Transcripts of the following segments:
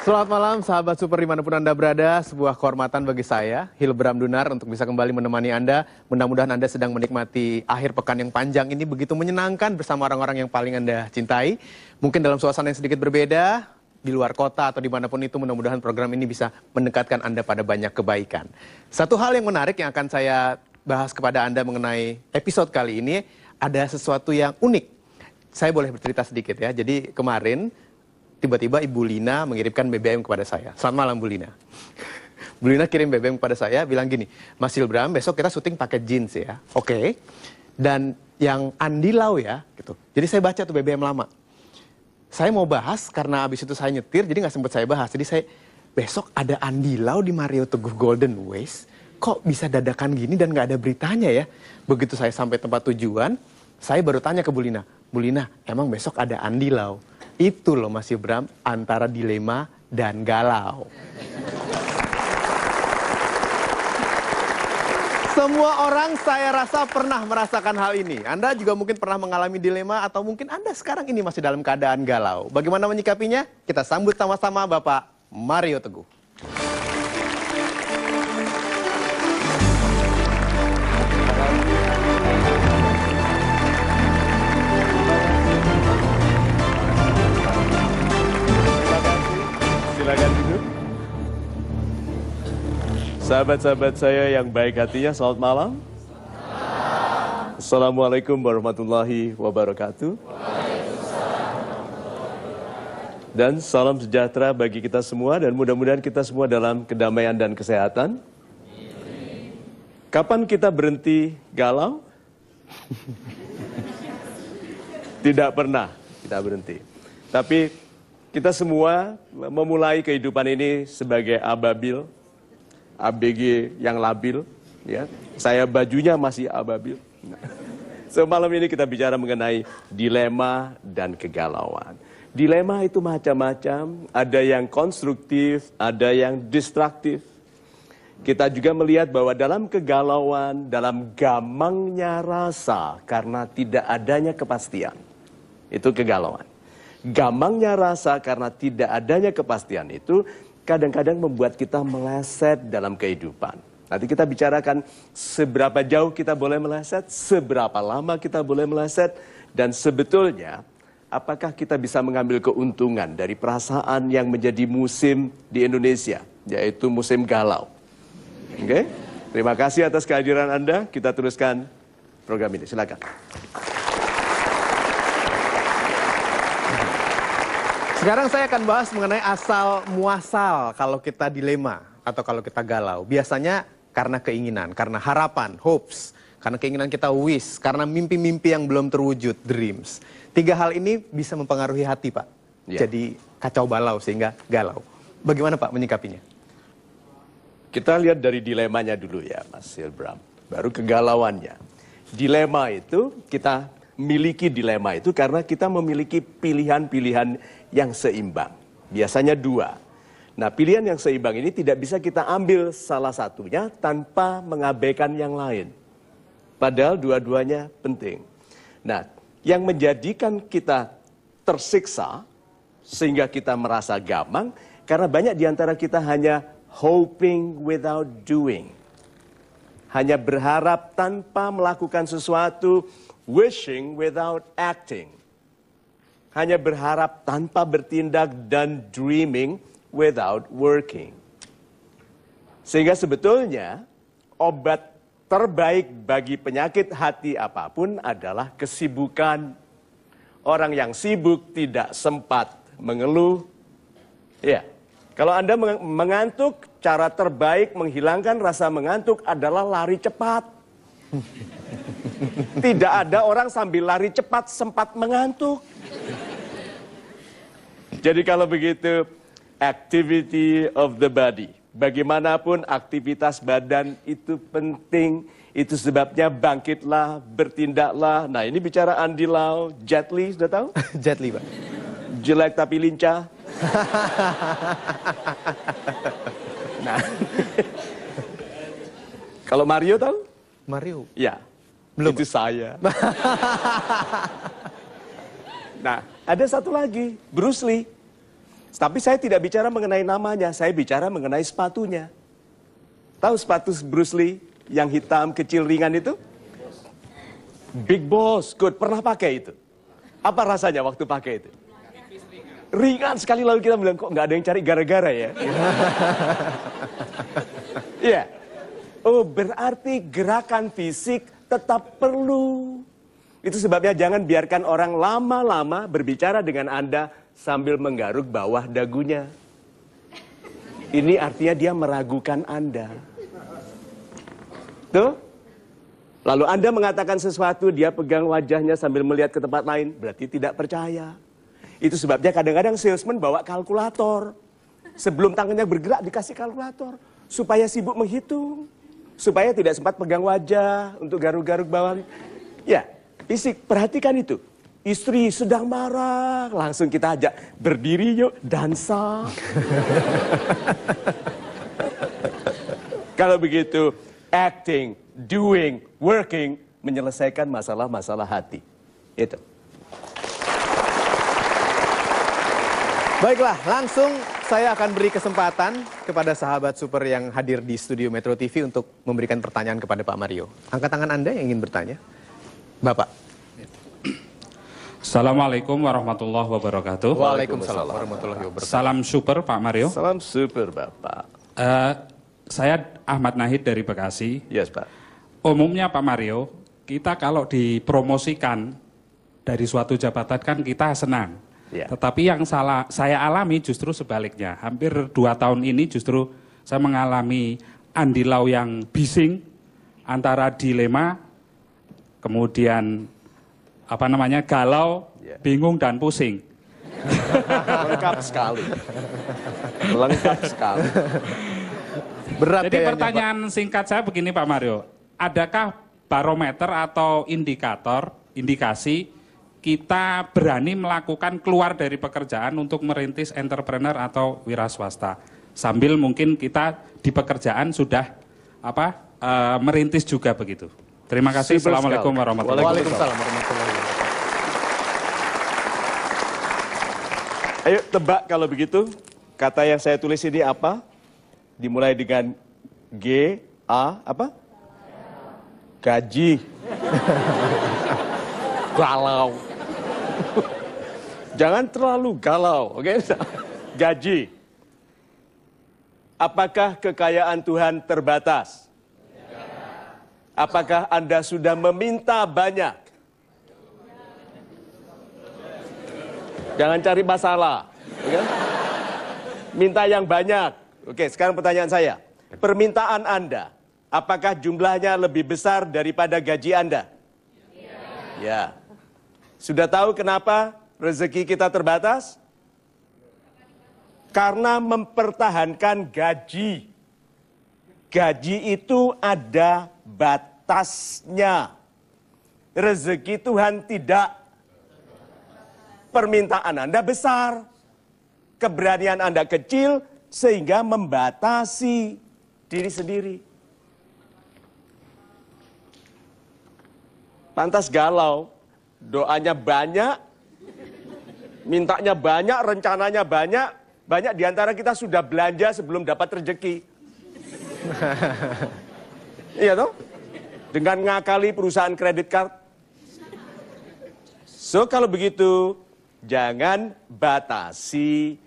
Selamat malam sahabat super dimanapun Anda berada. Sebuah kehormatan bagi saya, Hilbram Dunar, untuk bisa kembali menemani Anda. Mudah-mudahan Anda sedang menikmati akhir pekan yang panjang ini begitu menyenangkan bersama orang-orang yang paling Anda cintai. Mungkin dalam suasana yang sedikit berbeda, di luar kota atau dimanapun itu, mudah-mudahan program ini bisa mendekatkan Anda pada banyak kebaikan. Satu hal yang menarik yang akan saya bahas kepada Anda mengenai episode kali ini, ada sesuatu yang unik. Saya boleh bercerita sedikit ya. Jadi kemarin tiba-tiba Ibu Lina mengirimkan BBM kepada saya. Selamat malam Bu Lina. Bu Lina kirim BBM kepada saya, bilang gini, Mas Hilbram, besok kita syuting pakai jeans ya. Oke. Dan yang Andi Lau ya, gitu. Jadi saya baca tuh BBM lama. Saya mau bahas karena abis itu saya nyetir, jadi nggak sempat saya bahas. Jadi saya, besok ada Andi Lau di Mario Teguh Golden Ways. Kok bisa dadakan gini dan nggak ada beritanya ya? Begitu saya sampai tempat tujuan, saya baru tanya ke Bu Lina, Bu Lina, emang besok ada Andi Lau? Itu loh Mas Hilbram, antara dilema dan galau. Semua orang saya rasa pernah merasakan hal ini. Anda juga mungkin pernah mengalami dilema atau mungkin Anda sekarang ini masih dalam keadaan galau. Bagaimana menyikapinya? Kita sambut sama-sama Bapak Mario Teguh. Silakan duduk. Sahabat-sahabat saya yang baik hatinya, selamat malam. Assalamualaikum warahmatullahi wabarakatuh. Dan salam sejahtera bagi kita semua dan mudah-mudahan kita semua dalam kedamaian dan kesehatan. Kapan kita berhenti galau? Tidak pernah kita berhenti. Tapi kita semua memulai kehidupan ini sebagai ababil, ABG yang labil, ya. Saya bajunya masih ababil. So, malam ini kita bicara mengenai dilema dan kegalauan. Dilema itu macam-macam, ada yang konstruktif, ada yang distraktif. Kita juga melihat bahwa dalam kegalauan, dalam gamangnya rasa karena tidak adanya kepastian, itu kegalauan. Gamangnya rasa karena tidak adanya kepastian itu kadang-kadang membuat kita meleset dalam kehidupan. Nanti kita bicarakan seberapa jauh kita boleh meleset, seberapa lama kita boleh meleset, dan sebetulnya apakah kita bisa mengambil keuntungan dari perasaan yang menjadi musim di Indonesia, yaitu musim galau. Oke? Terima kasih atas kehadiran Anda. Kita teruskan program ini. Silakan. Sekarang saya akan bahas mengenai asal muasal kalau kita dilema atau kalau kita galau. Biasanya karena keinginan, karena harapan, hopes, karena keinginan kita wish, karena mimpi-mimpi yang belum terwujud, dreams. Tiga hal ini bisa mempengaruhi hati, Pak. Ya. Jadi kacau balau sehingga galau. Bagaimana Pak menyikapinya? Kita lihat dari dilemanya dulu ya, Mas Hilbram. Baru kegalauannya. Dilema itu, kita miliki dilema itu karena kita memiliki pilihan-pilihan yang seimbang. Biasanya dua. Nah, pilihan yang seimbang ini tidak bisa kita ambil salah satunya tanpa mengabaikan yang lain. Padahal dua-duanya penting. Nah, yang menjadikan kita tersiksa sehingga kita merasa gamang karena banyak di antara kita hanya hoping without doing. Hanya berharap tanpa melakukan sesuatu, wishing without acting. Hanya berharap tanpa bertindak dan dreaming without working. Sehingga sebetulnya obat terbaik bagi penyakit hati apapun adalah kesibukan. Orang yang sibuk tidak sempat mengeluh. Ya, kalau Anda mengantuk, cara terbaik menghilangkan rasa mengantuk adalah lari cepat. Tidak ada orang sambil lari cepat sempat mengantuk. Jadi kalau begitu, activity of the body. Bagaimanapun aktivitas badan itu penting. Itu sebabnya bangkitlah, bertindaklah. Nah, ini bicara Andi Lau, Jet Li, sudah tahu? Jet Li, Pak. Jelek tapi lincah. Nah, kalau Mario tahu? Mario? Ya, belum. Itu saya. Nah, ada satu lagi, Bruce Lee. Tapi saya tidak bicara mengenai namanya, saya bicara mengenai sepatunya. Tahu sepatu Bruce Lee yang hitam, kecil, ringan itu? Big Boss, good. Pernah pakai itu? Apa rasanya waktu pakai itu? Ringan sekali, lalu kita bilang, kok nggak ada yang cari gara-gara ya? Iya. Oh, berarti gerakan fisik tetap perlu. Itu sebabnya jangan biarkan orang lama-lama berbicara dengan Anda sambil menggaruk bawah dagunya. Ini artinya dia meragukan Anda. Tuh. Lalu Anda mengatakan sesuatu, dia pegang wajahnya sambil melihat ke tempat lain, berarti tidak percaya. Itu sebabnya kadang-kadang salesman bawa kalkulator. Sebelum tangannya bergerak dikasih kalkulator. Supaya sibuk menghitung. Supaya tidak sempat pegang wajah untuk garuk-garuk bawah. Ya, fisik, perhatikan itu. Istri sedang marah, langsung kita ajak, berdiri yuk, dansa. Kalau begitu, acting, doing, working, menyelesaikan masalah-masalah hati. Itu. Baiklah, langsung saya akan beri kesempatan kepada sahabat super yang hadir di studio Metro TV untuk memberikan pertanyaan kepada Pak Mario. Angkat tangan Anda yang ingin bertanya. Bapak. Assalamualaikum warahmatullahi wabarakatuh. Waalaikumsalam warahmatullahi wabarakatuh. Salam super Pak Mario. Salam super Bapak. Saya Ahmad Nahid dari Bekasi. Yes Pak. Umumnya Pak Mario, kita kalau dipromosikan dari suatu jabatan kan kita senang. Yeah. Tetapi yang saya alami justru sebaliknya. Hampir 2 tahun ini justru saya mengalami andilau yang bising antara dilema, kemudian galau, Yeah. bingung dan pusing. Lengkap sekali. Lengkap sekali. Berat Jadi kayaknya, pertanyaan singkat saya begini Pak Mario, adakah barometer atau indikasi kita berani melakukan keluar dari pekerjaan untuk merintis entrepreneur atau wira swasta? Sambil mungkin kita di pekerjaan sudah merintis juga begitu. Terima kasih. Assalamualaikum warahmatullahi wabarakatuh. Waalaikumsalam warahmatullahi wabarakatuh. Ayo tebak kalau begitu, kata yang saya tulis ini apa? Dimulai dengan G, A, apa? Gaji. Galau. Jangan terlalu galau, oke? Gaji. Apakah kekayaan Tuhan terbatas? Apakah Anda sudah meminta banyak? Jangan cari masalah. Okay? Minta yang banyak. Oke, sekarang pertanyaan saya. Permintaan Anda, apakah jumlahnya lebih besar daripada gaji Anda? Ya. Sudah tahu kenapa rezeki kita terbatas? Karena mempertahankan gaji. Gaji itu ada batasnya. Rezeki Tuhan tidak. Permintaan Anda besar. Keberanian Anda kecil sehingga membatasi diri sendiri. Pantas galau. Doanya banyak. Mintanya banyak, rencananya banyak. Banyak diantara kita sudah belanja sebelum dapat rezeki. Iya toh? Dengan ngakali perusahaan kredit card. So kalau begitu, jangan batasi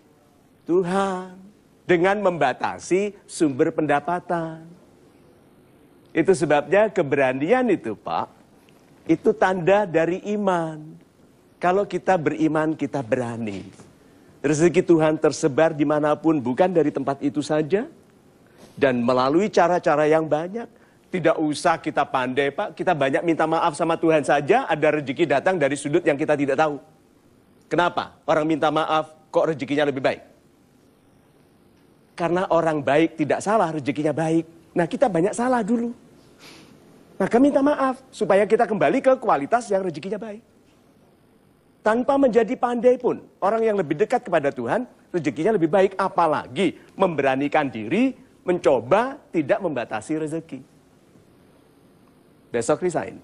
Tuhan dengan membatasi sumber pendapatan. Itu sebabnya keberanian itu Pak, itu tanda dari iman. Kalau kita beriman, kita berani. Rezeki Tuhan tersebar dimanapun, bukan dari tempat itu saja. Dan melalui cara-cara yang banyak. Tidak usah kita pandai Pak, kita banyak minta maaf sama Tuhan saja, ada rezeki datang dari sudut yang kita tidak tahu. Kenapa? Orang minta maaf, kok rezekinya lebih baik? Karena orang baik tidak salah, rezekinya baik. Nah kita banyak salah dulu. Maka minta maaf, supaya kita kembali ke kualitas yang rezekinya baik. Tanpa menjadi pandai pun, orang yang lebih dekat kepada Tuhan, rezekinya lebih baik. Apalagi memberanikan diri, mencoba tidak membatasi rezeki. Besok resign.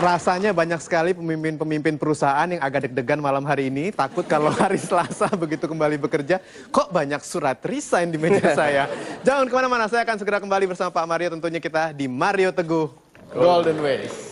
Rasanya banyak sekali pemimpin-pemimpin perusahaan yang agak deg-degan malam hari ini. Takut kalau hari Selasa begitu kembali bekerja, kok banyak surat resign di meja saya. Jangan kemana-mana, saya akan segera kembali bersama Pak Mario. Tentunya kita di Mario Teguh Golden Ways.